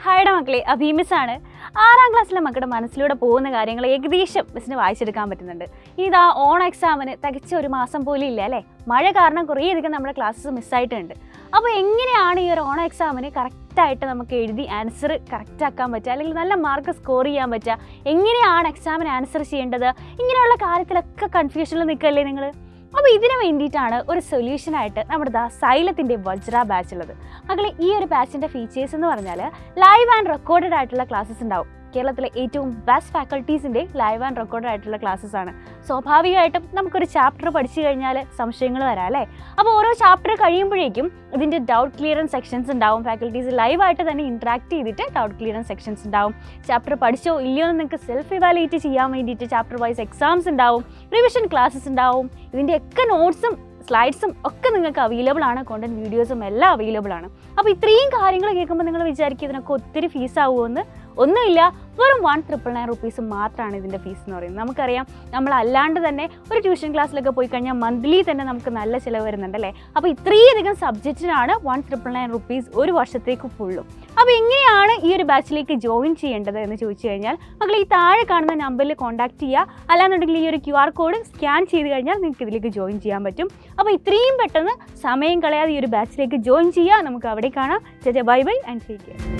ഹായുടെ മക്കളെ, അഭിമിസാണ്. 6ാം ക്ലാസ്സിലെ മക്കളുടെ മനസ്സിലൂടെ പോകുന്ന കാര്യങ്ങൾ ഏകദേശം മിസ്സിന് വായിച്ചെടുക്കാൻ പറ്റുന്നുണ്ട്. ഇതാ ഓൺ എക്സാമിന് തികച്ച ഒരു മാസം പോലും ഇല്ല അല്ലേ? മഴ കാരണം കുറേയധികം നമ്മുടെ ക്ലാസ്സസ് മിസ്സായിട്ടുണ്ട്. അപ്പോൾ എങ്ങനെയാണ് ഈ ഒരു ഓൺ എക്സാമിന് കറക്റ്റായിട്ട് നമുക്ക് എഴുതി ആൻസർ കറക്റ്റ് ആക്കാൻ പറ്റുക, അല്ലെങ്കിൽ നല്ല മാർക്ക് സ്കോർ ചെയ്യാൻ പറ്റുക, എങ്ങനെയാണ് എക്സാമിന് ആൻസർ ചെയ്യേണ്ടത്, ഇങ്ങനെയുള്ള കാര്യത്തിലൊക്കെ കൺഫ്യൂഷനിൽ നിൽക്കല്ലേ നിങ്ങൾ? അപ്പോൾ ഇതിന് വേണ്ടിയിട്ടാണ് ഒരു സൊല്യൂഷനായിട്ട് നമ്മുടെ സൈലത്തിൻ്റെ വജ്ര ബാച്ച് ഉള്ളത്. മക്കളെ, ഈ ഒരു ബാച്ചിൻ്റെ ഫീച്ചേഴ്സ് എന്ന് പറഞ്ഞാൽ ലൈവ് ആൻഡ് റെക്കോർഡഡ് ആയിട്ടുള്ള ക്ലാസ്സസ് ഉണ്ടാവും. കേരളത്തിലെ ഏറ്റവും ബെസ്റ്റ് ഫാക്കൾട്ടീസിൻ്റെ ലൈവ് ആൻഡ് റെക്കോർഡഡ് ആയിട്ടുള്ള ക്ലാസ്സസ് ആണ്. സ്വാഭാവികമായിട്ടും നമുക്കൊരു ചാപ്റ്റർ പഠിച്ചു കഴിഞ്ഞാൽ സംശയങ്ങൾ വരാം അല്ലേ? അപ്പോൾ ഓരോ ചാപ്റ്റർ കഴിയുമ്പോഴേക്കും ഇതിൻ്റെ ഡൗട്ട് ക്ലിയറൻസ് സെക്ഷൻസ് ഉണ്ടാവും. ഫാക്കൽറ്റീസ് ലൈവായിട്ട് തന്നെ ഇൻട്രാക്ട് ചെയ്തിട്ട് ഡൗട്ട് ക്ലിയറൻസ് സെക്ഷൻസ് ഉണ്ടാവും. ചാപ്റ്റർ പഠിച്ചോ ഇല്ലയോ എന്ന് നിങ്ങൾക്ക് സെൽഫ് ഇവാലുവേറ്റ് ചെയ്യാൻ വേണ്ടിയിട്ട് ചാപ്റ്റർ വൈസ് എക്സാംസ് ഉണ്ടാവും, റിവിഷൻ ക്ലാസ്സസ് ഉണ്ടാവും. ഇതിൻ്റെയൊക്കെ നോട്ട്സും സ്ലൈഡ്സും ഒക്കെ നിങ്ങൾക്ക് അവൈലബിൾ ആണ്, കോണ്ടന്റ് വീഡിയോസും എല്ലാം അവൈലബിൾ ആണ്. അപ്പോൾ ഇത്രയും കാര്യങ്ങൾ കേൾക്കുമ്പോൾ നിങ്ങൾ വിചാരിക്കും ഇതിനൊക്കെ ഒത്തിരി ഫീസാവുമോ എന്ന്. ഒന്നുമില്ല, വെറും 1,999 റുപ്പീസ് മാത്രമാണ് ഇതിൻ്റെ ഫീസ് എന്ന് പറയുന്നത്. നമുക്കറിയാം, നമ്മളല്ലാണ്ട് തന്നെ ഒരു ട്യൂഷൻ ക്ലാസ്സിലൊക്കെ പോയി കഴിഞ്ഞാൽ മന്ത്ലി തന്നെ നമുക്ക് നല്ല ചിലവ് വരുന്നുണ്ടല്ലേ? അപ്പോൾ ഇത്രയധികം സബ്ജക്റ്റിനാണ് 1,999 റുപ്പീസ് ഒരു വർഷത്തേക്ക് ഫുള്ളും. അപ്പോൾ എങ്ങനെയാണ് ഈ ഒരു ബാച്ചിലേക്ക് ജോയിൻ ചെയ്യേണ്ടത് എന്ന് ചോദിച്ചു കഴിഞ്ഞാൽ മക്കൾ ഈ താഴെ കാണുന്ന നമ്പറിൽ കോൺടാക്ട് ചെയ്യുക. അല്ലാന്നുണ്ടെങ്കിൽ ഈ ഒരു QR കോഡ് സ്കാൻ ചെയ്ത് കഴിഞ്ഞാൽ നിങ്ങൾക്ക് ഇതിലേക്ക് ജോയിൻ ചെയ്യാൻ പറ്റും. അപ്പോൾ ഇത്രയും പെട്ടെന്ന് സമയം കളയാതെ ഈ ഒരു ബാച്ചിലേക്ക് ജോയിൻ ചെയ്യുക. നമുക്ക് അവിടെ കാണാം. Bye bye and take care.